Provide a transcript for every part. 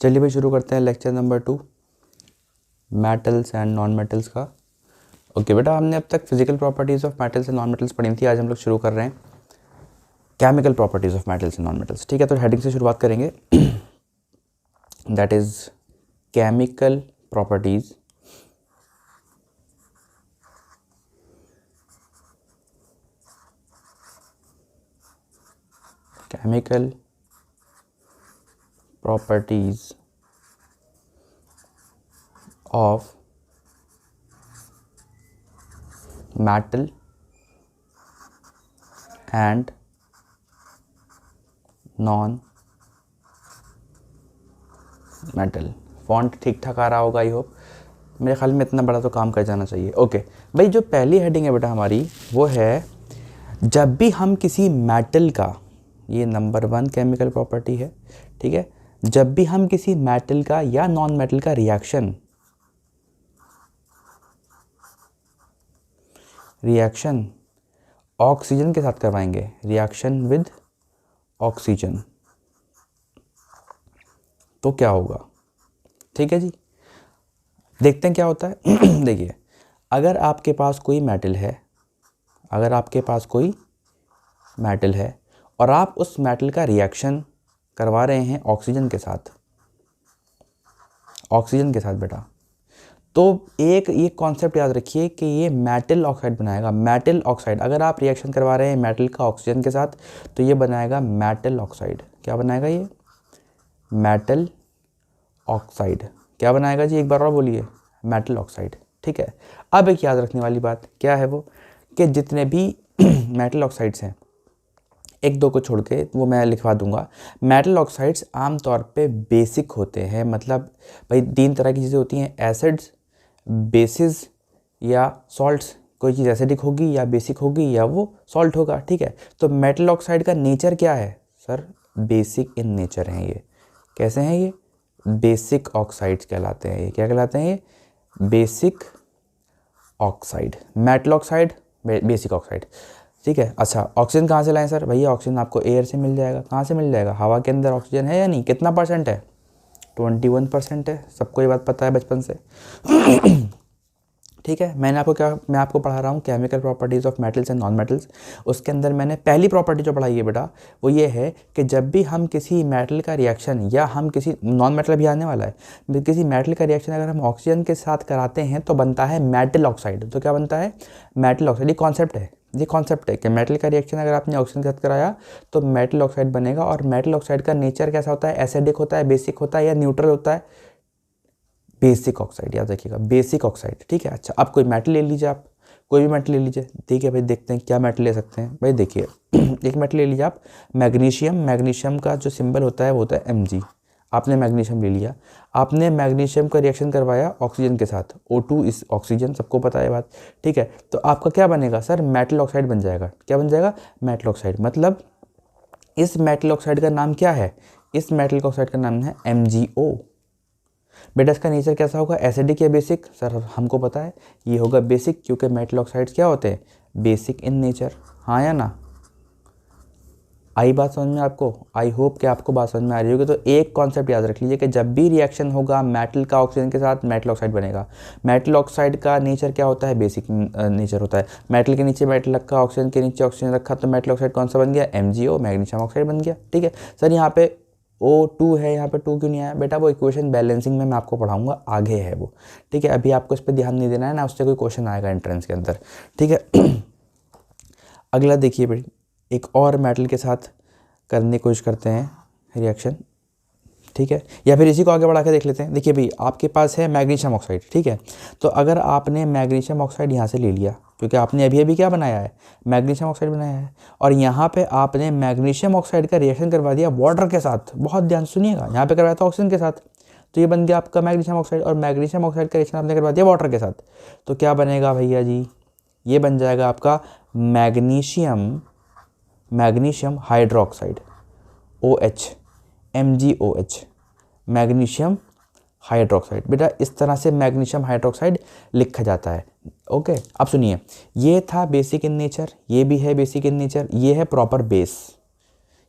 चलिए भाई शुरू करते हैं lecture number 2 metals and non metals का। ओके बेटा, हमने अब तक physical properties of metals and non metals पढ़ी थी। आज हम लोग शुरू कर रहे हैं chemical properties of metals and non metals. ठीक है, तो हेडिंग से शुरुआत करेंगे। That is chemical properties of metal and non metal. Font ठीक ठाक आ रहा होगा आई होप। मेरे ख्याल में इतना बड़ा तो काम कर जाना चाहिए। ओके भाई, जो पहली हेडिंग है बेटा हमारी वो है जब भी हम किसी मेटल का, ये नंबर 1 केमिकल प्रॉपर्टी है, ठीक है, जब भी हम किसी मेटल का या नॉन मेटल का रिएक्शन ऑक्सीजन के साथ करवाएंगे, रिएक्शन विद ऑक्सीजन, तो क्या होगा। ठीक है जी, देखते हैं क्या होता है। देखिए, अगर आपके पास कोई मेटल है, और आप उस मेटल का रिएक्शन करवा रहे हैं ऑक्सीजन के साथ बेटा, तो एक ये कॉन्सेप्ट याद रखिए कि ये मेटल ऑक्साइड बनाएगा। मेटल ऑक्साइड, अगर आप रिएक्शन करवा रहे हैं मेटल का ऑक्सीजन के साथ तो ये बनाएगा मेटल ऑक्साइड। क्या बनाएगा ये? Metal oxide. क्या बनाएगा जी? एक बार और बोलिए, मेटल ऑक्साइड। ठीक है, अब एक याद रखने वाली बात क्या है वो, कि जितने भी मेटल ऑक्साइड्स हैं, एक दो को छोड़ के वो मैं लिखवा दूंगा। मेटल ऑक्साइड्स आमतौर पे बेसिक होते हैं। मतलब भाई 3 तरह की चीज़ें होती हैं, एसिड्स, बेसिस या सॉल्ट्स। कोई चीज़ एसिडिक होगी या बेसिक होगी या वो सॉल्ट होगा। ठीक है, तो मेटल ऑक्साइड का नेचर क्या है सर? बेसिक इन नेचर हैं ये। कैसे हैं ये? बेसिक ऑक्साइड्स कहलाते हैं ये। क्या कहलाते हैं ये? Basic oxide. Metal oxide, basic oxide. ठीक है, अच्छा ऑक्सीजन कहाँ से लाएं सर? भैया ऑक्सीजन आपको एयर से मिल जाएगा। कहाँ से मिल जाएगा? हवा के अंदर ऑक्सीजन है या नहीं? कितना परसेंट है? 21% है। सबको ये बात पता है बचपन से। ठीक है, मैं आपको पढ़ा रहा हूँ chemical properties of metals and non metals. उसके अंदर मैंने पहली प्रॉपर्टी जो पढ़ाई है बेटा वो ये है कि जब भी हम किसी मेटल का रिएक्शन, या हम किसी नॉन मेटल भी आने वाला है, किसी मेटल का रिएक्शन अगर हम ऑक्सीजन के साथ कराते हैं तो बनता है मेटल ऑक्साइड। तो क्या बनता है? Metal oxide. ये कॉन्सेप्ट है कि मेटल का रिएक्शन अगर आपने ऑक्सीजन के साथ कराया तो मेटल ऑक्साइड बनेगा। और मेटल ऑक्साइड का नेचर कैसा होता है? एसिडिक होता है, बेसिक होता है या न्यूट्रल होता है? बेसिक ऑक्साइड, याद रखिएगा, बेसिक ऑक्साइड। ठीक है, अच्छा अब कोई मेटल ले लीजिए, आप कोई भी मेटल ले लीजिए। ठीक है भाई, देखते हैं क्या मेटल ले सकते हैं। भाई देखिए, एक मेटल ले लीजिए आप, मैग्नीशियम का जो सिंबल होता है वो होता है Mg। आपने मैग्नीशियम ले लिया, आपने मैग्नीशियम का रिएक्शन करवाया ऑक्सीजन के साथ, O2 इस ऑक्सीजन, सबको पता है बात। ठीक है, तो आपका क्या बनेगा सर? मेटल ऑक्साइड बन जाएगा। क्या बन जाएगा? Metal oxide. मतलब इस मेटल ऑक्साइड का नाम क्या है? इस मेटल ऑक्साइड का नाम है MgO। बेटा इसका नेचर कैसा होगा? एसिडिक या बेसिक? सर हमको पता है ये होगा बेसिक, क्योंकि मेटल ऑक्साइड्स क्या होते हैं? Basic in nature. हाँ या ना? आई बात समझ में आपको? आई होप कि आपको बात समझ में आ रही होगी। तो एक कॉन्सेप्ट याद रख लीजिए कि जब भी रिएक्शन होगा मेटल का ऑक्सीजन के साथ, मेटल ऑक्साइड बनेगा। मेटल ऑक्साइड का नेचर क्या होता है? बेसिक नेचर होता है। मेटल के नीचे मेटल रखा, ऑक्सीजन के नीचे ऑक्सीजन रखा, तो मेटल ऑक्साइड कौन सा बन गया? MgO, मैग्नीशियम ऑक्साइड बन गया। ठीक है सर, यहाँ पे O2 है, यहाँ पे 2 क्यों नहीं आया? बेटा वो इक्वेशन बैलेंसिंग में मैं आपको पढ़ाऊंगा, आगे है वो। ठीक है, अभी आपको इस पर ध्यान नहीं देना है ना, उससे कोई क्वेश्चन आएगा एंट्रेंस के अंदर। ठीक है, अगला देखिए बेटी, एक और मेटल के साथ करने की कोशिश करते हैं रिएक्शन। ठीक है, या फिर इसी को आगे बढ़ा के देख लेते हैं। देखिए भाई, आपके पास है मैग्नीशियम ऑक्साइड। ठीक है, तो अगर आपने मैग्नीशियम ऑक्साइड यहाँ से ले लिया, क्योंकि आपने अभी अभी क्या बनाया है? मैग्नीशियम ऑक्साइड बनाया है, और यहाँ पे आपने मैग्नीशियम ऑक्साइड का रिएक्शन करवा दिया वाटर के साथ। बहुत ध्यान सुनिएगा, यहाँ पे करवाया था ऑक्सीजन के साथ, तो ये बन गया आपका मैग्नीशियम ऑक्साइड। और मैग्नीशियम ऑक्साइड का रिएक्शन आपने करवा दिया वाटर के साथ, तो क्या बनेगा भैया जी? ये बन जाएगा आपका magnesium hydroxide, OH, MgOH, magnesium hydroxide. बेटा इस तरह से मैग्नीशियम हाइड्रोक्साइड लिखा जाता है। ओके, अब सुनिए, ये था बेसिक इन नेचर, ये भी है बेसिक इन नेचर, ये है प्रॉपर बेस।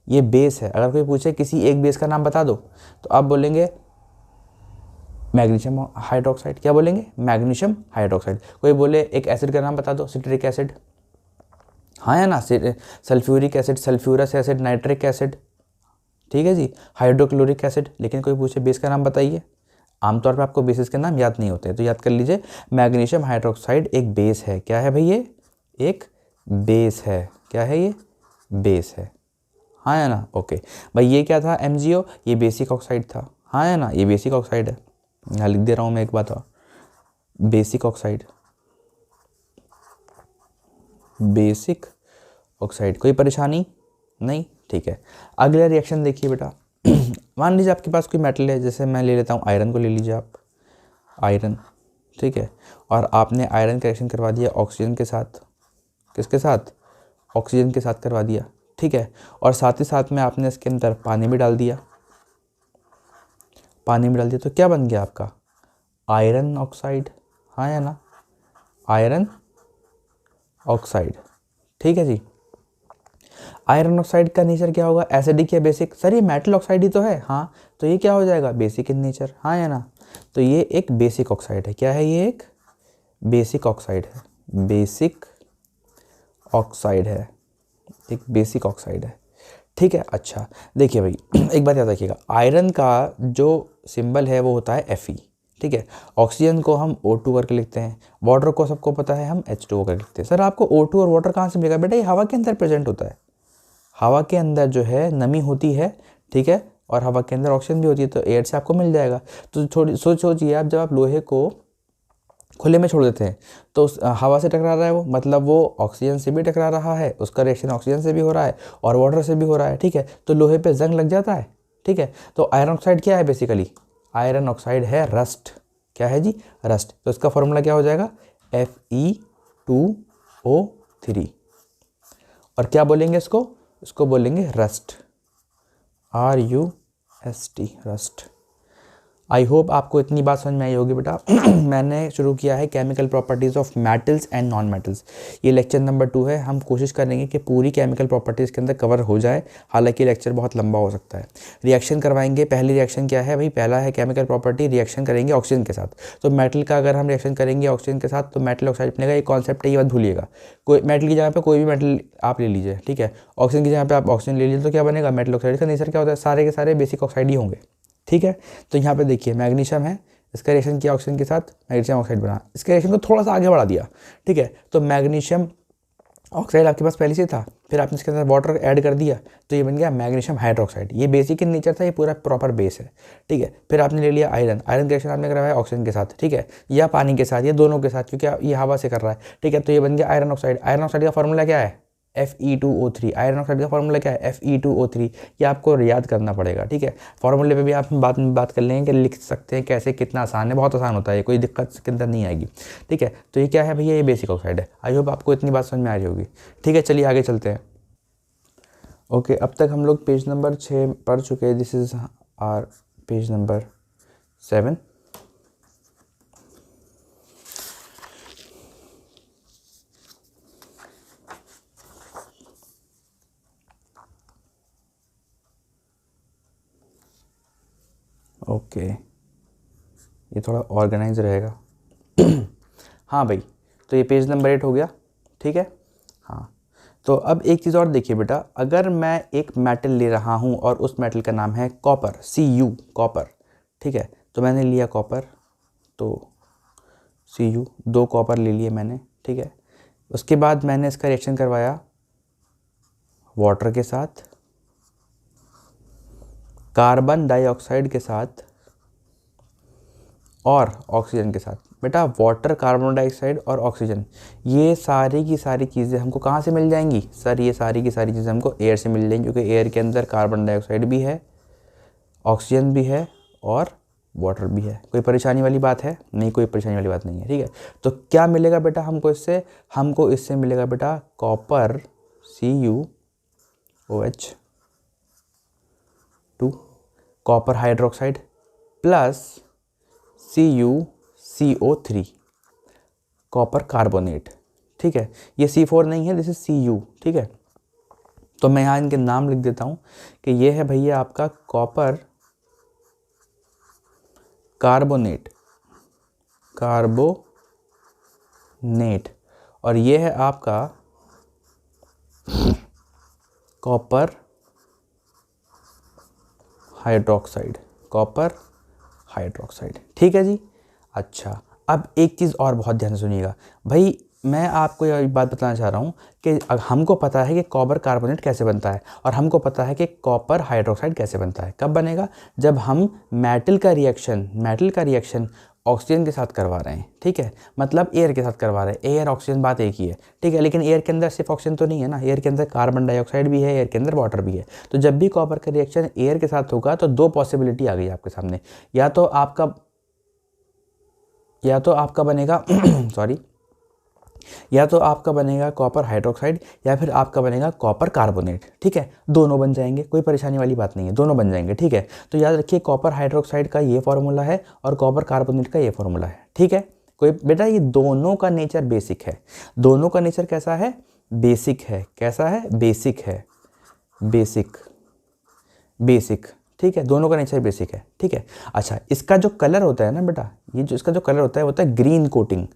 ये बेस है। अगर कोई पूछे किसी एक बेस का नाम बता दो, तो आप बोलेंगे मैग्नीशियम हाइड्रोक्साइड, क्या बोलेंगे, मैग्नीशियम हाइड्रोक्साइड। कोई बोले एक एसिड का नाम बता दो, सिट्रिक एसिड, हाँ या ना, sulphuric acid, sulphurous acid, nitric acid, ठीक है जी, हाइड्रोक्लोरिक एसिड। लेकिन कोई पूछे बेस का नाम बताइए, आमतौर पर आपको बेसिस के नाम याद नहीं होते, तो याद कर लीजिए मैग्नीशियम हाइड्रोक्साइड एक बेस है। क्या है भाई, ये एक बेस है। क्या है ये, बेस है, हाँ या ना, ओके। भाई ये क्या था, MgO, ये बेसिक ऑक्साइड था, हाँ या ना, ये बेसिक ऑक्साइड है। यहाँ लिख दे रहा हूँ मैं एक बात और, बेसिक ऑक्साइड, बेसिक ऑक्साइड, कोई परेशानी नहीं, ठीक है। अगला रिएक्शन देखिए बेटा, मान लीजिए आपके पास कोई मेटल है, जैसे मैं ले लेता हूँ आयरन को, ले लीजिए आप आयरन, ठीक है, और आपने आयरन का रिएक्शन करवा दिया ऑक्सीजन के साथ, किसके साथ, ऑक्सीजन के साथ करवा दिया, ठीक है, और साथ ही साथ में आपने इसके अंदर पानी भी डाल दिया, पानी में डाल दिया, तो क्या बन गया आपका, आयरन ऑक्साइड, हाँ या ना, आयरन ऑक्साइड, ठीक है जी। आयरन ऑक्साइड का नेचर क्या होगा, एसिडिक या बेसिक, सर ये मेटल ऑक्साइड ही तो है, हाँ, तो ये क्या हो जाएगा, बेसिक इन नेचर, हाँ या ना, तो ये एक बेसिक ऑक्साइड है। क्या है, ये एक बेसिक ऑक्साइड है, बेसिक ऑक्साइड है, एक बेसिक ऑक्साइड है, ठीक है। अच्छा देखिए भाई एक बात याद रखिएगा, आयरन का जो सिंबल है वो होता है Fe, ठीक है। ऑक्सीजन को हम O2 करके लिखते हैं, वाटर को सबको पता है हम H2O करके लिखते हैं। सर आपको O2 और वाटर कहाँ से मिलेगा, बेटा ये हवा के अंदर प्रेजेंट होता है, हवा के अंदर जो है नमी होती है, ठीक है, और हवा के अंदर ऑक्सीजन भी होती है, तो एयर से आपको मिल जाएगा। तो थोड़ी सोचिए आप, जब आप लोहे को खुले में छोड़ देते हैं तो हवा से टकरा रहा है वो, मतलब वो ऑक्सीजन से भी टकरा रहा है, उसका रिएक्शन ऑक्सीजन से भी हो रहा है और वाटर से भी हो रहा है, ठीक है, तो लोहे पे जंग लग जाता है, ठीक है। तो आयरन ऑक्साइड क्या है, बेसिकली आयरन ऑक्साइड है रस्ट, क्या है जी, रस्ट। तो इसका फॉर्मूला क्या हो जाएगा, Fe2O3, और क्या बोलेंगे इसको, इसको बोलेंगे rust, RUST, rust. I hope आपको इतनी बात समझ में आई होगी बेटा। मैंने शुरू किया है chemical properties of metals and non metals, ये लेक्चर नंबर 2 है। हम कोशिश करेंगे कि पूरी केमिकल प्रॉपर्टीज़ के अंदर कवर हो जाए, हालांकि लेक्चर बहुत लंबा हो सकता है। रिएक्शन करवाएंगे, पहली रिएक्शन क्या है भाई, पहला है केमिकल प्रॉपर्टी, रिएक्शन करेंगे ऑक्सीजन के साथ। तो मेटल का अगर हम रिएक्शन करेंगे ऑक्सीजन के साथ तो मेटल ऑक्साइड बनेगा, ये कॉन्सेप्ट है, ये बात भूलिएगा। कोई मेटल की जगह पर कोई भी मेटल आप ले लीजिए, ठीक है, ऑक्सीजन की जगह पर आप ऑक्सीजन ले लीजिए, तो क्या बनेगा, मेटल ऑक्साइड का नेचर क्या होता है, सारे के सारे बेसिक ऑक्साइड ही होंगे, ठीक है। तो यहाँ पे देखिए मैग्नीशियम है, इसका रिएक्शन किया ऑक्सीजन के साथ, मैग्नीशियम ऑक्साइड बना, इसके रिएक्शन को थोड़ा सा आगे बढ़ा दिया, ठीक है, तो मैग्नीशियम ऑक्साइड आपके पास पहले से था, फिर आपने इसके अंदर वाटर ऐड कर दिया, तो ये बन गया मैग्नीशियम हाइड्रोक्साइड। ये बेसिक इन नेचर था, ये पूरा प्रॉपर बेस है, ठीक है। फिर आपने ले लिया आयरन, आयरन का रिएक्शन आपने करवाया ऑक्सीजन के साथ, ठीक है, या पानी के साथ, या दोनों के साथ, क्योंकि ये हवा से कर रहा है, ठीक है, तो ये बन गया आयरन ऑक्साइड। आयरन ऑक्साइड का फॉर्मूला क्या है, Fe2O3, आयरन ऑक्साइड का फॉर्मूला क्या है, Fe2O3, ये आपको याद करना पड़ेगा, ठीक है। फॉर्मूले पे भी आप बात कर लेंगे कि लिख सकते हैं कैसे, कितना आसान है, बहुत आसान होता है, कोई दिक्कत के अंदर नहीं आएगी, ठीक है। तो ये क्या है भैया, ये बेसिक ऑक्साइड है। आई होप आपको इतनी बात समझ में आ रही होगी, ठीक है। चलिए आगे चलते हैं। ओके, अब तक हम लोग पेज नंबर 6 पढ़ चुके हैं, this is our page number 7। Okay, ये थोड़ा ऑर्गेनाइज रहेगा। हाँ भाई, तो ये पेज नंबर 8 हो गया, ठीक है। हाँ, तो अब एक चीज़ और देखिए बेटा, अगर मैं एक मेटल ले रहा हूँ और उस मेटल का नाम है कॉपर, Cu, कॉपर, ठीक है, तो मैंने लिया कॉपर, तो Cu, 2 कॉपर ले लिए मैंने, ठीक है। उसके बाद मैंने इसका रिएक्शन करवाया वाटर के साथ, कार्बन डाइऑक्साइड के साथ और ऑक्सीजन के साथ। बेटा वाटर, कार्बन डाइऑक्साइड और ऑक्सीजन, ये सारी की सारी चीज़ें हमको कहाँ से मिल जाएंगी, सर ये सारी की सारी चीज़ें हमको एयर से मिल जाएंगी, क्योंकि एयर के अंदर कार्बन डाइऑक्साइड भी है, ऑक्सीजन भी है और वाटर भी है। कोई परेशानी वाली बात है नहीं, कोई परेशानी वाली बात नहीं है, ठीक है। तो क्या मिलेगा बेटा हमको इससे, हमको इससे मिलेगा बेटा copper CuOH2, copper hydroxide plus CuCO3, copper carbonate, ठीक है। ये C4 नहीं है, दिस इज Cu, ठीक है। तो मैं यहाँ इनके नाम लिख देता हूँ कि ये है भैया आपका कॉपर कार्बोनेट, कार्बोनेट, और ये है आपका कॉपर हाइड्रोक्साइड, कॉपर हाइड्रोक्साइड। ठीक है जी। अच्छा, अब एक चीज़ और बहुत ध्यान से सुनिएगा भाई, मैं आपको ये बात बताना चाह रहा हूँ कि हमको पता है कि कॉपर कार्बोनेट कैसे बनता है और हमको पता है कि कॉपर हाइड्रोक्साइड कैसे बनता है। कब बनेगा? जब हम मेटल का रिएक्शन ऑक्सीजन के साथ करवा रहे हैं। ठीक है, मतलब एयर के साथ करवा रहे हैं। एयर ऑक्सीजन बात एक ही है। ठीक है, लेकिन एयर के अंदर सिर्फ ऑक्सीजन तो नहीं है ना, एयर के अंदर कार्बन डाइऑक्साइड भी है, एयर के अंदर वाटर भी है। तो जब भी कॉपर का रिएक्शन एयर के साथ होगा तो दो पॉसिबिलिटी आ गई आपके सामने, या तो आपका बनेगा सॉरी, या तो आपका बनेगा कॉपर हाइड्रोक्साइड या फिर आपका बनेगा कॉपर कार्बोनेट। ठीक है, दोनों बन जाएंगे, कोई परेशानी वाली बात नहीं है, दोनों बन जाएंगे। ठीक है, तो याद रखिए कॉपर हाइड्रोक्साइड का ये फॉर्मूला है और कॉपर कार्बोनेट का ये फॉर्मूला है। ठीक है, कोई बेटा ये दोनों का नेचर बेसिक है। दोनों का नेचर कैसा है? बेसिक है। कैसा है? बेसिक है। बेसिक। ठीक है, दोनों का नेचर बेसिक है। ठीक है, अच्छा, इसका जो कलर होता है ना बेटा, ये जो इसका जो कलर होता है वो होता है ग्रीन कोटिंग,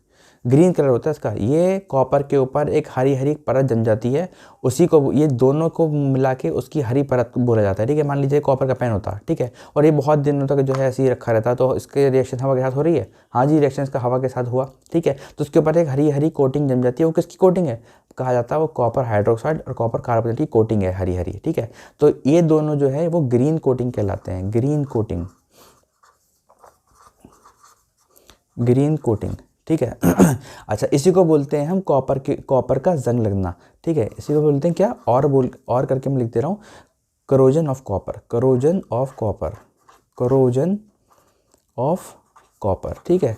ग्रीन कलर होता है इसका। ये कॉपर के ऊपर एक हरी हरी परत जम जाती है, उसी को, ये दोनों को मिला के उसकी हरी परत बोला जाता है। ठीक है, मान लीजिए कॉपर का पेन होता है। ठीक है, और ये बहुत दिनों तक जो है ऐसे ही रखा रहता है, तो इसके रिएक्शन हवा के साथ हो रही है। हाँ जी, रिएक्शन इसका हवा के साथ हुआ। ठीक है, तो उसके ऊपर एक हरी हरी कोटिंग जम जाती है। वो किसकी कोटिंग है? कहा जाता है वो कॉपर हाइड्रोक्साइड और कॉपर कार्बोनेट की कोटिंग है, हरी हरी। ठीक है, तो ये दोनों जो है वो ग्रीन कोटिंग कहलाते हैं। Green coating. ठीक है अच्छा, इसी को बोलते हैं हम कॉपर का जंग लगना। ठीक है, इसी को बोलते हैं क्या, और करके मैं लिख दे रहा हूँ, करोजन ऑफ कॉपर। ठीक है,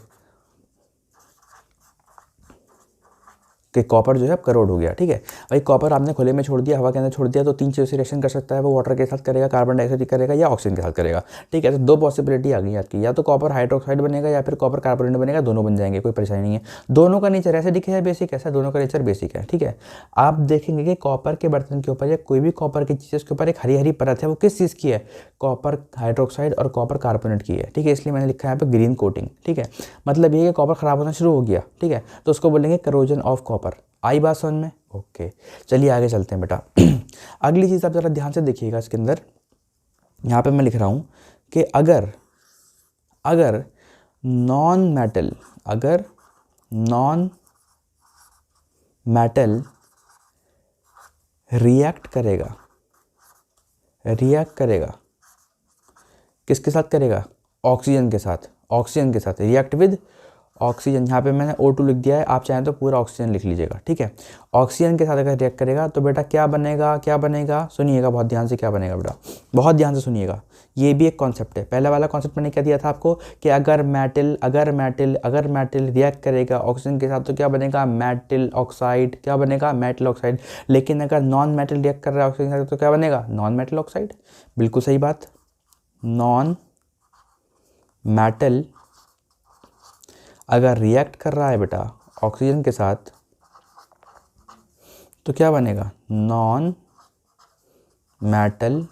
कि कॉपर जो है अब करोड हो गया। ठीक है भाई, कॉपर आपने खुले में छोड़ दिया, हवा के अंदर छोड़ दिया, तो तीन चीज़ों से रिएक्शन कर सकता है वो, वाटर के साथ करेगा, कार्बन डाइऑक्साइड करेगा या ऑक्सीजन के साथ करेगा। ठीक है, तो दो पॉसिबिलिटी आ गई आपकी, या तो कॉपर हाइड्रोक्साइड बनेगा या फिर कॉपर कार्बोनेट बनेगा, दोनों बन जाएंगे, कोई परेशानी नहीं है। दोनों का नेचर एसिडिक है बेसिक, ऐसा दोनों का नेचर बेसिक है। ठीक है, आप देखेंगे कि कॉपर के बर्तन के ऊपर या कोई भी कॉपर की चीज़ के ऊपर एक हरी हरी परत है, वो किस चीज़ की है? कॉपर हाइड्रोक्साइड और कॉपर कार्बोनेट की है। ठीक है, इसलिए मैंने लिखा है यहाँ पे ग्रीन कोटिंग। ठीक है, मतलब ये कि कॉपर खराब होना शुरू हो गया। ठीक है, तो उसको बोलेंगे करोजन ऑफ कॉपर। आई बात समझ में? ओके, चलिए आगे चलते हैं बेटा। अगली चीज़ आप ज़रा ध्यान से देखिएगा इसके अंदर, यहाँ पे मैं लिख रहा हूँ कि अगर नॉन मेटल रिएक्ट करेगा, किसके साथ करेगा? ऑक्सीजन के साथ, रिएक्ट विद ऑक्सीजन। यहाँ पे मैंने O2 लिख दिया है, आप चाहें तो पूरा ऑक्सीजन लिख लीजिएगा। ठीक है, ऑक्सीजन के साथ अगर रिएक्ट करेगा तो बेटा क्या बनेगा? सुनिएगा बहुत ध्यान से, क्या बनेगा बेटा, बहुत ध्यान से सुनिएगा। ये भी एक कॉन्सेप्ट है। पहला वाला कॉन्सेप्ट मैंने क्या दिया था आपको कि अगर मेटल रिएक्ट करेगा ऑक्सीजन के साथ तो क्या बनेगा? Metal oxide. क्या बनेगा? Metal oxide. लेकिन अगर नॉन मेटल रिएक्ट कर रहा है ऑक्सीजन के साथ तो क्या बनेगा? Non metal oxide. बिल्कुल सही बात, नॉन मेटल अगर रिएक्ट कर रहा है बेटा ऑक्सीजन के साथ तो क्या बनेगा? Non metal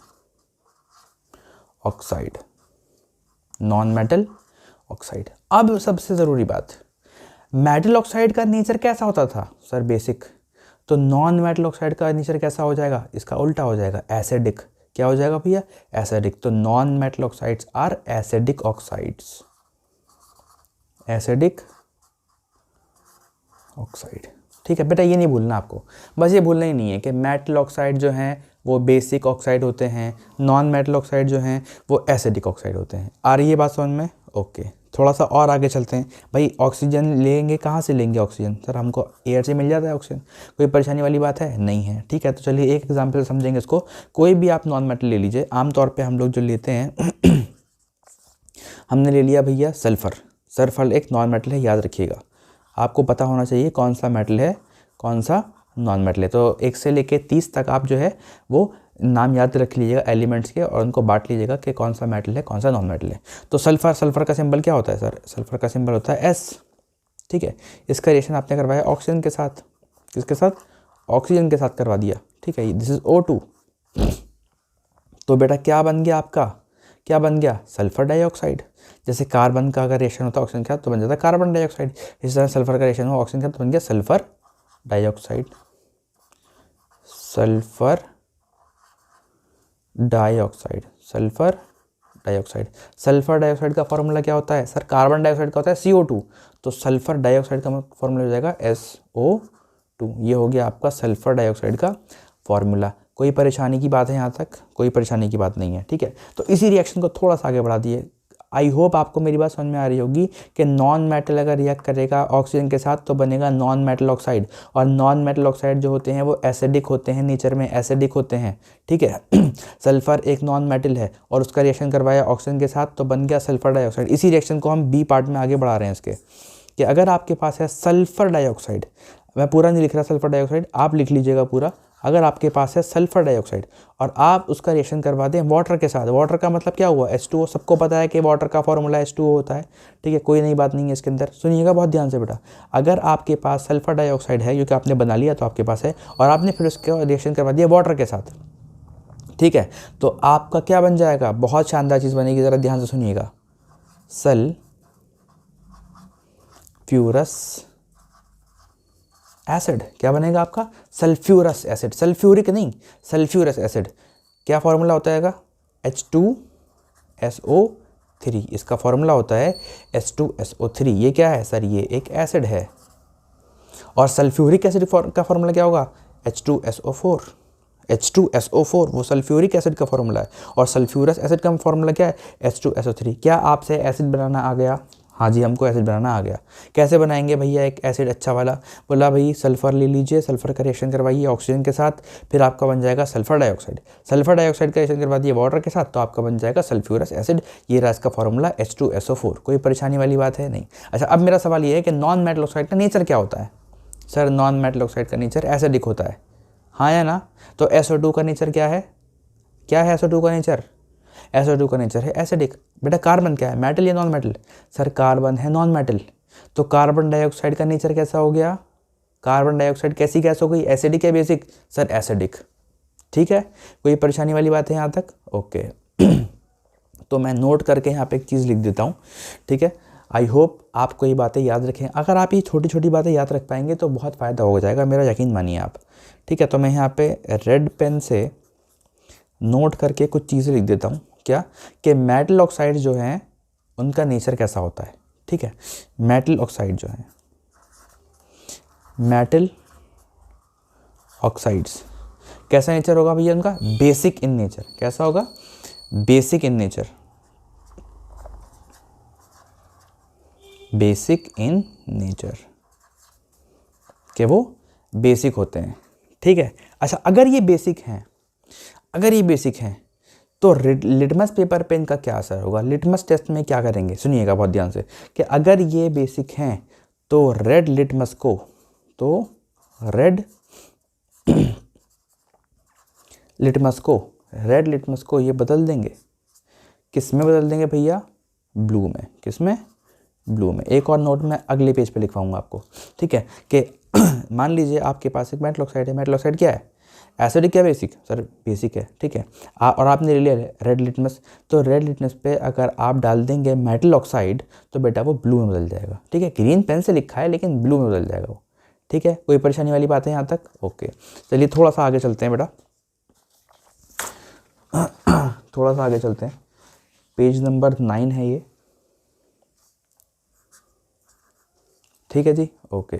oxide. अब सबसे ज़रूरी बात, मेटल ऑक्साइड का नेचर कैसा होता था? Sir basic. तो नॉन मेटल ऑक्साइड का नेचर कैसा हो जाएगा? इसका उल्टा हो जाएगा, एसिडिक। क्या हो जाएगा भैया? एसिडिक। तो non metal oxides are acidic oxides, ठीक है बेटा, ये नहीं भूलना आपको, बस ये भूलना ही नहीं है कि मेटल ऑक्साइड जो हैं वो बेसिक ऑक्साइड होते हैं, नॉन मेटल ऑक्साइड जो हैं वो एसिडिक ऑक्साइड होते हैं। आ रही है बात समझ में? ओके, थोड़ा सा और आगे चलते हैं भाई। ऑक्सीजन लेंगे, कहाँ से लेंगे ऑक्सीजन? सर हमको एयर से मिल जाता है ऑक्सीजन, कोई परेशानी वाली बात है? नहीं है। ठीक है, तो चलिए एक एग्जाम्पल समझेंगे इसको। कोई भी आप नॉन मेटल ले लीजिए, आमतौर पर हम लोग जो लेते हैं हमने ले लिया भैया सल्फर एक नॉन मेटल है, याद रखिएगा। आपको पता होना चाहिए कौन सा मेटल है, कौन सा नॉन मेटल है। तो 1 से लेके 30 तक आप जो है वो नाम याद रख लीजिएगा एलिमेंट्स के, और उनको बांट लीजिएगा कि कौन सा मेटल है, कौन सा नॉन मेटल है। तो सल्फर का सिंबल क्या होता है सर? सल्फर का सिंबल होता है S। ठीक है, इसका रिएक्शन आपने करवाया ऑक्सीजन के साथ, किसके साथ? ऑक्सीजन के साथ करवा दिया। ठीक है, दिस इज O2। तो बेटा क्या बन गया आपका? क्या बन गया, सल्फर डाइऑक्साइड। जैसे कार्बन का अगर रिएक्शन होता है ऑक्सीजन के साथ तो बन जाता है कार्बन डाइऑक्साइड, इस तरह सल्फर का रिएक्शन हुआ ऑक्सीजन के साथ तो बन गया sulphur dioxide. Sulphur dioxide, sulphur dioxide. Sulphur dioxide का फॉर्मूला क्या होता है सर, कार्बन डाइऑक्साइड का होता है CO2, तो सल्फर डाइऑक्साइड का फॉर्मूला हो जाएगा SO2। ये हो गया आपका सल्फर डाइऑक्साइड का फॉर्मूला। कोई परेशानी की बात है यहाँ तक, कोई परेशानी की बात नहीं है, ठीक है। तो इसी रिएक्शन को थोड़ा सा आगे बढ़ा दिए। आई होप आपको मेरी बात समझ में आ रही होगी कि नॉन मेटल अगर रिएक्ट करेगा ऑक्सीजन के साथ तो बनेगा नॉन मेटल ऑक्साइड, और नॉन मेटल ऑक्साइड जो होते हैं वो एसिडिक होते हैं, नेचर में एसिडिक होते हैं, ठीक है। सल्फर एक नॉन मेटल है और उसका रिएक्शन करवाया ऑक्सीजन के साथ तो बन गया सल्फर डाइऑक्साइड। इसी रिएक्शन को हम बी पार्ट में आगे बढ़ा रहे हैं इसके, कि अगर आपके पास है सल्फर डाइऑक्साइड, मैं पूरा नहीं लिख रहा सल्फर डाइऑक्साइड, आप लिख लीजिएगा पूरा। अगर आपके पास है सल्फर डाइऑक्साइड और आप उसका रिएक्शन करवा दें वाटर के साथ, वाटर का मतलब क्या हुआ, H2O। सबको पता है कि वाटर का फॉर्मूला H2O होता है, ठीक है, कोई नई बात नहीं है इसके अंदर। सुनिएगा बहुत ध्यान से बेटा, अगर आपके पास सल्फर डाइऑक्साइड है क्योंकि आपने बना लिया तो आपके पास है, और आपने फिर उसका रिएक्शन करवा दिया वाटर के साथ, ठीक है, तो आपका क्या बन जाएगा, बहुत शानदार चीज़ बनेगी, ज़रा ध्यान से सुनिएगा। सल्फ्यूरस एसिड, क्या बनेगा आपका, सल्फ्यूरस एसिड, सल्फ्यूरिक नहीं, सल्फ्यूरस एसिड। क्या फॉर्मूला होता है H2SO3, इसका फॉर्मूला होता है H2SO3। ये क्या है सर, ये एक एसिड है। और सल्फ्यूरिक एसिड का फॉर्मूला क्या होगा, H2SO4। H2SO4 वो सल्फ्यूरिक एसिड का फॉर्मूला है, और सल्फ्यूरस एसिड का फॉर्मूला क्या है, H2SO3। क्या आपसे एसिड बनाना आ गया, हाँ जी हमको एसिड बनाना आ गया। कैसे बनाएंगे भैया एक एसिड अच्छा वाला, बोला भाई सल्फ़र ले लीजिए, सल्फ़र का रिएक्शन करवाइए ऑक्सीजन के साथ, फिर आपका बन जाएगा सल्फ़र डाइऑक्साइड। सल्फ़र डाइऑक्साइड का रिएक्शन करवा दिए वाटर के साथ तो आपका बन जाएगा सल्फ्यूरस एसिड। ये रहा इसका फॉर्मूला H2SO4। कोई परेशानी वाली बात है नहीं। अच्छा, अब मेरा सवाल ये है कि नॉन मेटल ऑक्साइड का नेचर क्या होता है। सर नॉन मेटल ऑक्साइड का नेचर एसिडिक होता है, हाँ या ना। तो SO2 का नेचर क्या है, क्या है SO2 का नेचर, SO2 का नेचर है एसिडिक। बेटा कार्बन क्या है, मेटल या नॉन मेटल, सर कार्बन है नॉन मेटल। तो कार्बन डाइऑक्साइड का नेचर कैसा हो गया, कार्बन डाइऑक्साइड कैसी गैस हो गई, एसिडिक या बेसिक, सर एसिडिक, ठीक है। कोई परेशानी वाली बात है यहाँ तक, ओके। तो मैं नोट करके यहाँ पे एक चीज़ लिख देता हूँ, ठीक है। आई होप आपको ये बातें याद रखें। अगर आप ये छोटी छोटी बातें याद रख पाएंगे तो बहुत फ़ायदा हो जाएगा, मेरा यकीन मानिए आप, ठीक है। तो मैं यहाँ पे रेड पेन से नोट करके कुछ चीज़ें लिख देता हूँ, क्या कि मेटल ऑक्साइड जो हैं उनका नेचर कैसा होता है, ठीक है। मेटल ऑक्साइड जो हैं, मेटल ऑक्साइड्स कैसा नेचर होगा भैया उनका, बेसिक इन नेचर। कैसा होगा, basic in nature, basic in nature, कि वो बेसिक होते हैं, ठीक है। अच्छा, अगर ये बेसिक हैं, अगर ये बेसिक हैं तो लिटमस पेपर पे इनका क्या असर होगा। लिटमस टेस्ट में क्या करेंगे, सुनिएगा बहुत ध्यान से, कि अगर ये बेसिक हैं तो रेड लिटमस को, तो रेड लिटमस को, रेड लिटमस को ये बदल देंगे, किस में बदल देंगे भैया, ब्लू में। किस में, ब्लू में। एक और नोट मैं अगले पेज पे लिखवाऊंगा आपको, ठीक है, कि मान लीजिए आपके पास एक मेटल ऑक्साइड है। मेटल ऑक्साइड क्या है, एसिडिक क्या बेसिक, सर बेसिक है, ठीक है। और आपने ले लिया रेड लिटमस, तो रेड लिटमस पे अगर आप डाल देंगे मेटल ऑक्साइड तो बेटा वो ब्लू में बदल जाएगा, ठीक है। ग्रीन पेन से लिखा है लेकिन ब्लू में बदल जाएगा वो, ठीक है। कोई परेशानी वाली बात है यहाँ तक, ओके। चलिए थोड़ा सा आगे चलते हैं बेटा, थोड़ा सा आगे चलते हैं। पेज नंबर 9 है ये, ठीक है जी, ओके।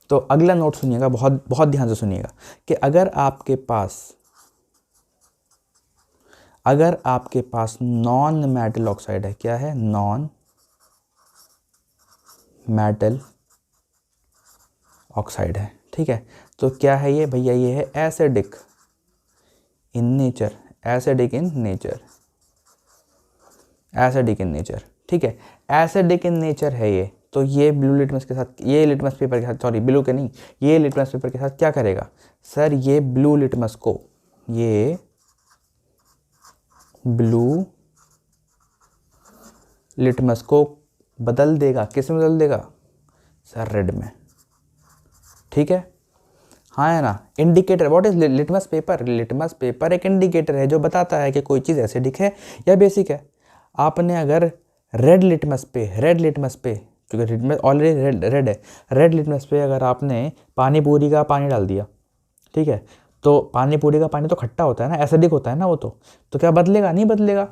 तो अगला नोट सुनिएगा, बहुत बहुत ध्यान से सुनिएगा, कि अगर आपके पास नॉन मेटल ऑक्साइड है, क्या है, नॉन मेटल ऑक्साइड है, ठीक है। तो क्या है ये भैया, ये है acidic in nature, acidic in nature, acidic in nature, ठीक है। एसिडिक इन नेचर है ये, तो ये ब्लू लिटमस के साथ, ये लिटमस पेपर के साथ, सॉरी ब्लू के नहीं, ये लिटमस पेपर के साथ क्या करेगा सर, ये ब्लू लिटमस को, ये ब्लू लिटमस को बदल देगा, किस में बदल देगा सर, रेड में, ठीक है, हाँ है ना। Indicator, what is litmus paper, litmus paper एक इंडिकेटर है जो बताता है कि कोई चीज़ एसिडिक है या बेसिक है। आपने अगर रेड लिटमस पे क्योंकि लिटमस ऑलरेडी रेड है, रेड लिटमस पे अगर आपने पानी पूरी का पानी डाल दिया, ठीक है, तो पानी पूरी का पानी तो खट्टा होता है ना, एसिडिक होता है ना वो, तो क्या बदलेगा? नहीं बदलेगा।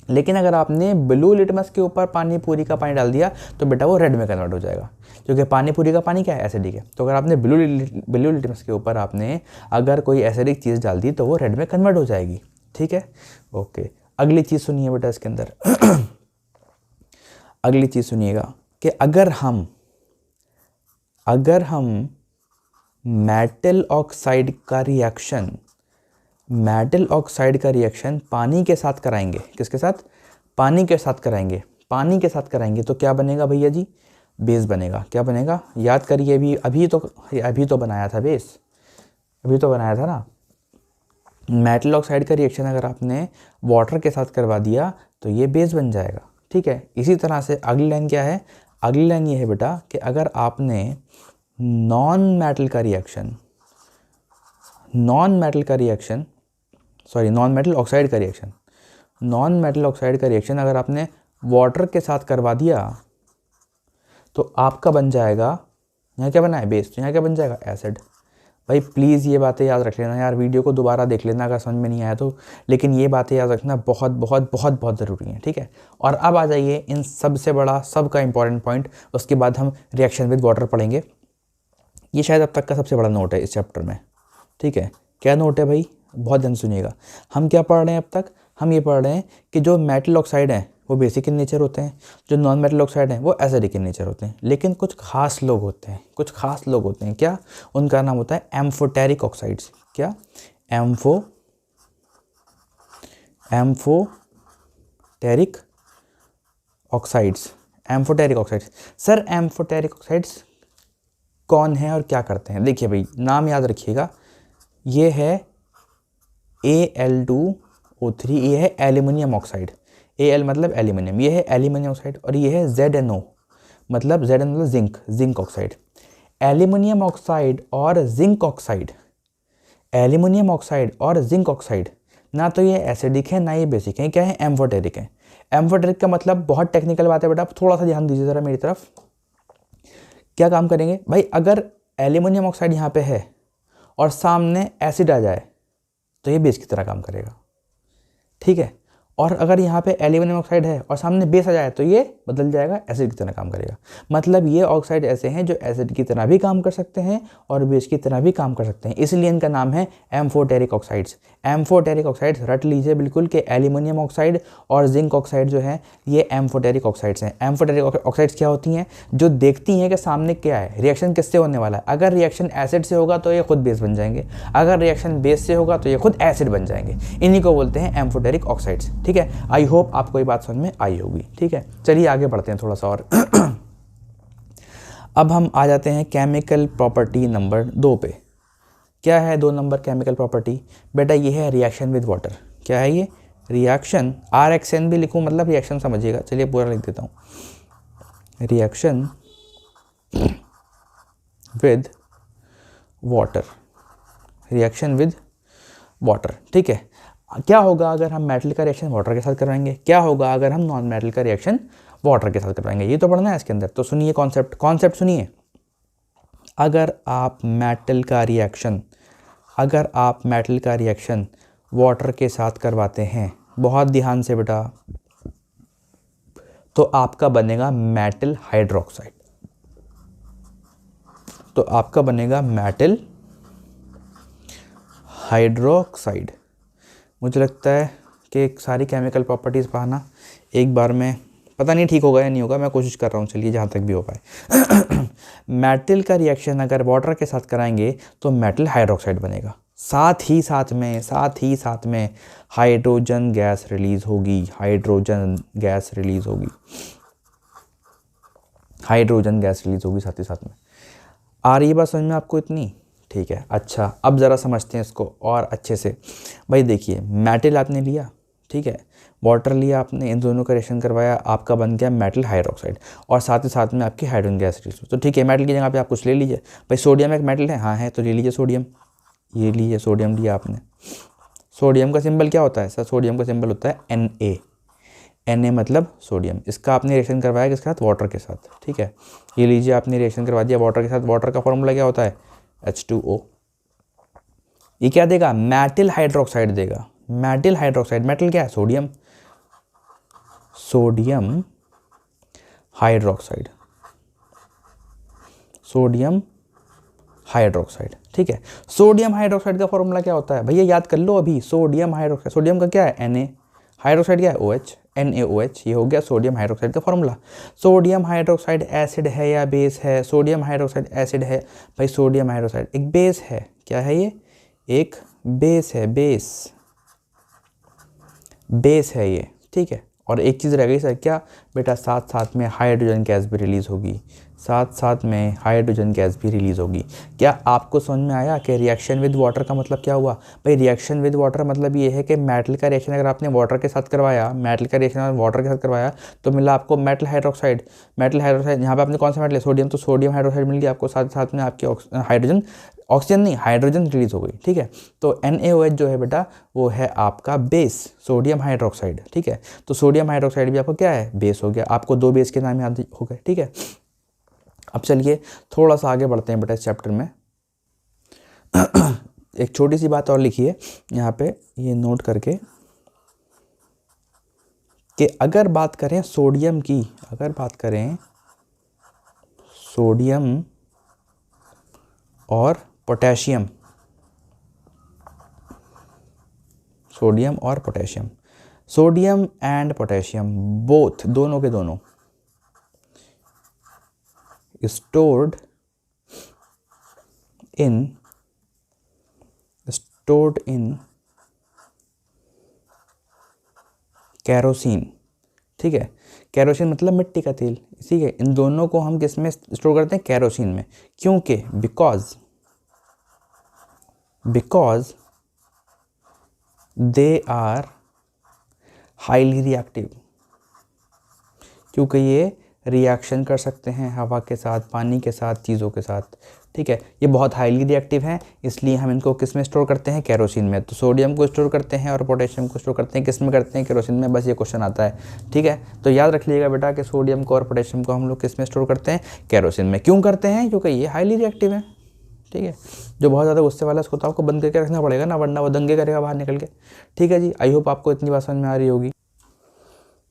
लेकिन अगर आपने ब्लू लिटमस के ऊपर पानी पूरी का पानी डाल दिया तो बेटा वो रेड में कन्वर्ट हो जाएगा, क्योंकि पानी पूरी का पानी क्या है? एसिडिक है। तो अगर आपने ब्लू लिटमस के ऊपर आपने अगर कोई एसिडिक चीज़ डाल दी तो वो रेड में कन्वर्ट हो जाएगी, ठीक है। ओके, अगली चीज़ सुनिए बेटा इसके अंदर अगली चीज़ सुनिएगा कि अगर हम मेटल ऑक्साइड का रिएक्शन पानी के साथ कराएंगे, किसके साथ? पानी के साथ कराएंगे तो क्या बनेगा भैया जी? बेस बनेगा। क्या बनेगा? याद करिए, अभी तो बनाया था बेस, अभी तो बनाया था ना। मेटल ऑक्साइड का रिएक्शन अगर आपने वाटर के साथ करवा दिया तो ये बेस बन जाएगा, ठीक है। इसी तरह से अगली लाइन क्या है? अगली लाइन ये है बेटा कि अगर आपने नॉन मेटल ऑक्साइड का रिएक्शन अगर आपने वाटर के साथ करवा दिया तो आपका बन जाएगा, यहाँ क्या बना है? बेस। तो यहाँ क्या बन जाएगा? एसिड। भाई प्लीज़ ये बातें याद रख लेना यार, वीडियो को दोबारा देख लेना अगर समझ में नहीं आया तो, लेकिन ये बातें याद रखना बहुत बहुत बहुत बहुत ज़रूरी है, ठीक है। और अब आ जाइए इन सबका इंपॉर्टेंट पॉइंट, उसके बाद हम रिएक्शन विद वाटर पढ़ेंगे। ये शायद अब तक का सबसे बड़ा नोट है इस चैप्टर में, ठीक है। क्या नोट है भाई? बहुत ध्यान सुनिएगा। हम क्या पढ़ रहे हैं अब तक? हम ये पढ़ रहे हैं कि जो मेटल ऑक्साइड हैं वो बेसिक इन नेचर होते हैं, जो नॉन मेटल ऑक्साइड हैं वो एसिडिक इन नेचर होते हैं। लेकिन कुछ खास लोग होते हैं, क्या? उनका नाम होता है एम्फोटेरिक ऑक्साइड्स। क्या? Amphoteric oxides. Sir amphoteric oxides कौन है और क्या करते हैं? देखिए भाई, नाम याद रखिएगा, ये है Al2O3, ये है एल्यूमिनियम ऑक्साइड। Al मतलब एल्यूमिनियम, ये है एल्यूमिनियम ऑक्साइड, और ये है ZnO मतलब जिंक ऑक्साइड। एल्यूमिनियम ऑक्साइड और जिंक ऑक्साइड ना तो ये एसिडिक है ना ये बेसिक है, क्या है? एम्फोटेरिक है। एम्फोटेरिक का मतलब बहुत टेक्निकल बात है बेटा, थोड़ा सा ध्यान दीजिए ज़रा मेरी तरफ। क्या काम करेंगे भाई? अगर एल्यूमिनियम ऑक्साइड यहाँ पे है और सामने एसिड आ जाए तो ये बेस की तरह काम करेगा, ठीक है। और अगर यहाँ पे एल्यूमिनियम ऑक्साइड है और सामने बेस आ जाए तो ये बदल जाएगा, एसिड की तरह काम करेगा। मतलब ये ऑक्साइड ऐसे हैं जो एसिड की तरह भी काम कर सकते हैं और बेस की तरह भी काम कर सकते हैं, इसलिए इनका नाम है एम्फोटेरिक ऑक्साइड्स। एम्फोटेरिक ऑक्साइड्स रट लीजिए बिल्कुल कि एल्यूमिनियम ऑक्साइड और जिंक ऑक्साइड जो है ये एम्फोटेरिक ऑक्साइड्स हैं। एम्फोटेरिक ऑक्साइड्स क्या होती हैं? जो देखती हैं कि सामने क्या है, रिएक्शन किससे होने वाला है। अगर रिएक्शन एसिड से होगा तो ये खुद बेस बन जाएंगे, अगर रिएक्शन बेस से होगा तो ये खुद एसिड बन जाएंगे। इन्हीं को बोलते हैं एम्फोटेरिक ऑक्साइड्स, ठीक है। आई होप आपको ये बात समझ में आई होगी, ठीक है। चलिए आगे बढ़ते हैं थोड़ा सा और अब हम आ जाते हैं केमिकल प्रॉपर्टी नंबर 2 पे। क्या है 2 नंबर केमिकल प्रॉपर्टी? बेटा ये है रिएक्शन विद वाटर। क्या है ये? रिएक्शन, RXN भी लिखूं मतलब रिएक्शन समझिएगा, चलिए पूरा लिख देता हूँ, रिएक्शन विद वाटर, ठीक है। क्या होगा अगर हम मेटल का रिएक्शन वाटर के साथ करवाएंगे? क्या होगा अगर हम नॉन मेटल का रिएक्शन वाटर के साथ करवाएंगे? ये तो पढ़ना है इसके अंदर। तो सुनिए कॉन्सेप्ट सुनिए। अगर आप मेटल का रिएक्शन वाटर के साथ करवाते हैं, बहुत ध्यान से बेटा, तो आपका बनेगा मेटल हाइड्रोक्साइड। मुझे लगता है कि सारी केमिकल प्रॉपर्टीज़ पढ़ना एक बार में, पता नहीं ठीक होगा या नहीं होगा, मैं कोशिश कर रहा हूँ, चलिए जहाँ तक भी हो पाए। मेटल का रिएक्शन अगर वाटर के साथ कराएंगे तो मेटल हाइड्रोक्साइड बनेगा। साथ ही साथ में हाइड्रोजन गैस रिलीज़ होगी, साथ ही साथ में। आ रही है बात समझ में आपको इतनी? ठीक है। अच्छा, अब ज़रा समझते हैं इसको और अच्छे से। भाई देखिए, मेटल आपने लिया, ठीक है, वाटर लिया आपने, इन दोनों का रिएक्शन करवाया, आपका बन गया मेटल हाइड्रोक्साइड, और साथ ही साथ में आपकी हाइड्रोजन गैस रिलीज। तो ठीक है, मेटल की जगह पे आप कुछ ले लीजिए। भाई सोडियम एक मेटल है, हाँ है, तो ले लीजिए सोडियम। ये लीजिए, सोडियम लिया आपने। सोडियम का सिंबल क्या होता है सर? सोडियम का सिंबल होता है Na। Na मतलब सोडियम। इसका आपने रिएक्शन करवाया किसके साथ? वाटर के साथ, ठीक है। ये लीजिए आपने रिएक्शन करवा दिया वाटर के साथ। वाटर का फॉर्मूला क्या होता है? H2O। ये क्या देगा? मेटल हाइड्रोक्साइड देगा। मेटल हाइड्रोक्साइड, मेटल क्या है? Sodium, sodium hydroxide, sodium hydroxide, ठीक है। सोडियम हाइड्रोक्साइड का फॉर्मूला क्या होता है भैया? याद कर लो अभी। सोडियम हाइड्रोक्साइड, सोडियम का क्या है? Na, हाइड्रोक्साइड क्या है? OH, NaOH। ये हो गया सोडियम हाइड्रोक्साइड का फॉर्मूला। सोडियम हाइड्रोक्साइड एसिड है या बेस है? सोडियम हाइड्रोक्साइड एसिड है भाई। सोडियम हाइड्रोक्साइड एक बेस है। क्या है ये? एक बेस है, बेस, बेस है ये, ठीक है। और एक चीज़ रह गई सर, क्या बेटा? साथ साथ में हाइड्रोजन गैस भी रिलीज़ होगी, साथ साथ में हाइड्रोजन गैस भी रिलीज़ होगी। क्या आपको समझ में आया कि रिएक्शन विद वाटर का मतलब क्या हुआ? भाई रिएक्शन विद वाटर मतलब ये है कि मेटल का रिएक्शन अगर आपने वाटर के साथ करवाया, मेटल का रिएक्शन वाटर के साथ करवाया तो मिला आपको मेटल हाइड्रोक्साइड। मेटल हाइड्रोक्साइड यहाँ पे आपने कौन सा मेटल है? सोडियम, तो सोडियम हाइड्रोक्साइड मिल गया आपको। साथ साथ में आपकी हाइड्रोजन, ऑक्सीजन नहीं, हाइड्रोजन रिलीज हो गई, ठीक है। तो NaOH जो है बेटा वो है आपका बेस, सोडियम हाइड्रोक्साइड, ठीक है। तो सोडियम हाइड्रोक्साइड भी आपको क्या है? बेस हो गया। आपको दो बेस के नाम याद हो गए, ठीक है। अब चलिए थोड़ा सा आगे बढ़ते हैं बेटा इस चैप्टर में। एक छोटी सी बात और लिखिए यहाँ पे, ये नोट करके, कि अगर बात करें सोडियम की, अगर बात करें सोडियम और पोटेशियम, सोडियम और potassium, sodium and potassium both, दोनों के दोनों stored in कैरोसिन, ठीक है। कैरोसिन मतलब मिट्टी का तेल, ठीक है। इन दोनों को हम किस में स्टोर करते हैं? कैरोसिन में। क्योंकि because they are highly reactive, क्योंकि ये रिएक्शन कर सकते हैं हवा के साथ, पानी के साथ, चीज़ों के साथ, ठीक है। ये बहुत हाईली रिएक्टिव हैं, इसलिए हम इनको किस में स्टोर करते हैं? कैरोसिन में। तो सोडियम को स्टोर करते हैं और पोटेशियम को स्टोर करते हैं किस में करते हैं? कैरोसिन में। बस ये क्वेश्चन आता है, ठीक है। तो याद रख लीजिएगा बेटा कि सोडियम को और पोटेशियम को हम लोग किस में स्टोर करते हैं? कैरोसिन में। क्यों करते हैं? क्योंकि ये हाईली रिएक्टिव है, ठीक है। जो बहुत ज़्यादा गुस्से वाला है उसको तो आपको बंद करके रखना पड़ेगा ना, वरना वो दंगे करेगा बाहर निकल के, ठीक है जी। आई होप आपको इतनी बात समझ में आ रही होगी,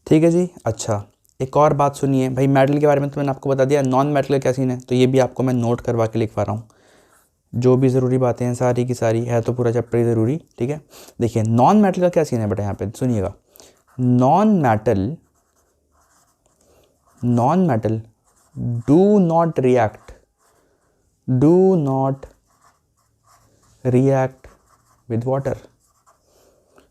ठीक है जी। अच्छा एक और बात सुनिए भाई, मेटल के बारे में तो मैंने आपको बता दिया, नॉन मेटल का क्या सीन है तो ये भी आपको मैं नोट करवा के लिखवा रहा हूँ। जो भी ज़रूरी बातें हैं सारी की सारी है, तो पूरा चैप्टर ही ज़रूरी, ठीक है। देखिए नॉन मेटल का क्या सीन है बेटा, यहाँ पे सुनिएगा। Non metal do not react with water.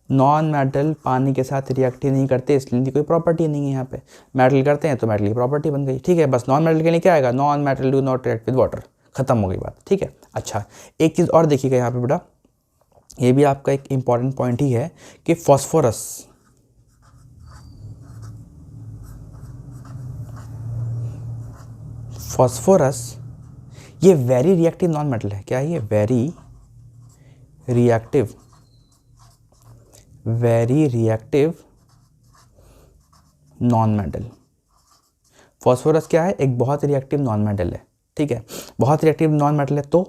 Non metal पानी के साथ रिएक्ट ही नहीं करते, इसलिए इनकी कोई प्रॉपर्टी नहीं है यहाँ पे। मेटल करते हैं तो मेटल की प्रॉपर्टी बन गई, ठीक है। बस नॉन मेटल के लिए क्या आएगा? Non metal do not react with water, खत्म हो गई बात, ठीक है। अच्छा एक चीज़ और देखिएगा यहाँ पे बेटा, ये भी आपका एक इम्पॉर्टेंट पॉइंट ही है कि फॉस्फोरस, ये वेरी रिएक्टिव नॉन मेटल है। क्या है ये? Very reactive non metal. Phosphorus क्या है? एक बहुत रिएक्टिव नॉन मेटल है, ठीक है। बहुत रिएक्टिव नॉन मेटल है तो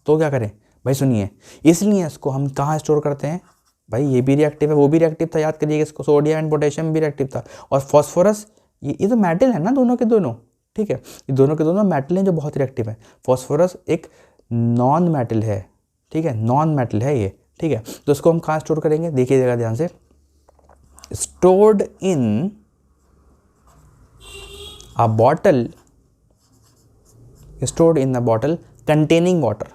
क्या करें भाई? सुनिए, इसलिए इसको हम कहाँ स्टोर करते हैं भाई? ये भी रिएक्टिव है, वो भी रिएक्टिव था, याद करिएगा इसको। सोडियम एंड पोटेशियम भी रिएक्टिव था, और फॉस्फोरस ये तो मेटल है ना, दोनों के दोनों, ठीक है। ये दोनों के दोनों मेटल हैं जो बहुत रिएक्टिव है। फॉस्फोरस एक नॉन मेटल है, ठीक है, नॉन मेटल है ये, ठीक है। तो इसको हम कहाँ स्टोर करेंगे? देखिएगा ध्यान से, stored in a bottle containing water।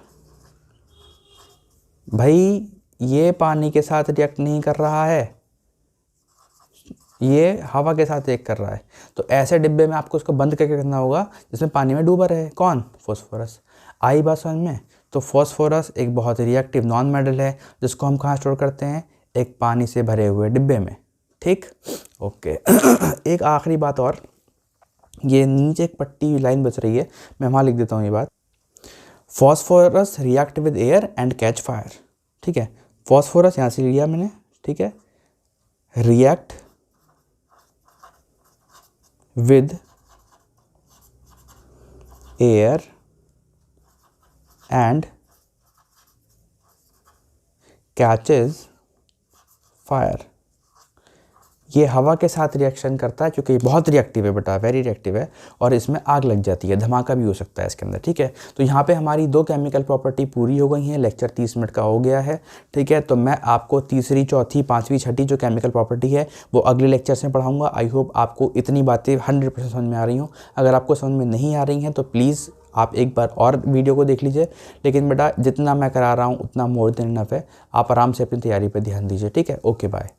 भाई ये पानी के साथ रिएक्ट नहीं कर रहा है, ये हवा के साथ रिएक्ट कर रहा है। तो ऐसे डिब्बे में आपको उसको बंद करके रखना होगा जिसमें पानी में डूबा रहे। कौन? फॉस्फोरस। आई बात समझ में? तो फॉस्फोरस एक बहुत रिएक्टिव नॉन मेटल है जिसको हम कहाँ स्टोर करते हैं? एक पानी से भरे हुए डिब्बे में, ठीक, ओके। एक आखिरी बात और, ये नीचे एक पट्टी लाइन बच रही है, मैं वहाँ लिख देता हूँ ये बात। Phosphorus react with air and catch fire, ठीक है। फॉस्फोरस यहाँ से लिया मैंने, ठीक है, react with air and catches fire। ये हवा के साथ रिएक्शन करता है क्योंकि बहुत रिएक्टिव है बेटा, वेरी रिएक्टिव है, और इसमें आग लग जाती है, धमाका भी हो सकता है इसके अंदर, ठीक है। तो यहाँ पे हमारी 2 केमिकल प्रॉपर्टी पूरी हो गई हैं, लेक्चर 30 मिनट का हो गया है, ठीक है। तो मैं आपको तीसरी, चौथी, पाँचवीं, छठी जो केमिकल प्रॉपर्टी है वो अगले लेक्चर्स में पढ़ाऊँगा। आई होप आपको इतनी बातें 100% समझ में आ रही हों। अगर आपको समझ में नहीं आ रही हैं तो प्लीज़ आप एक बार और वीडियो को देख लीजिए, लेकिन बेटा जितना मैं करा रहा हूँ उतना मोर देन इनफ है। आप आराम से अपनी तैयारी पर ध्यान दीजिए, ठीक है। Okay bye.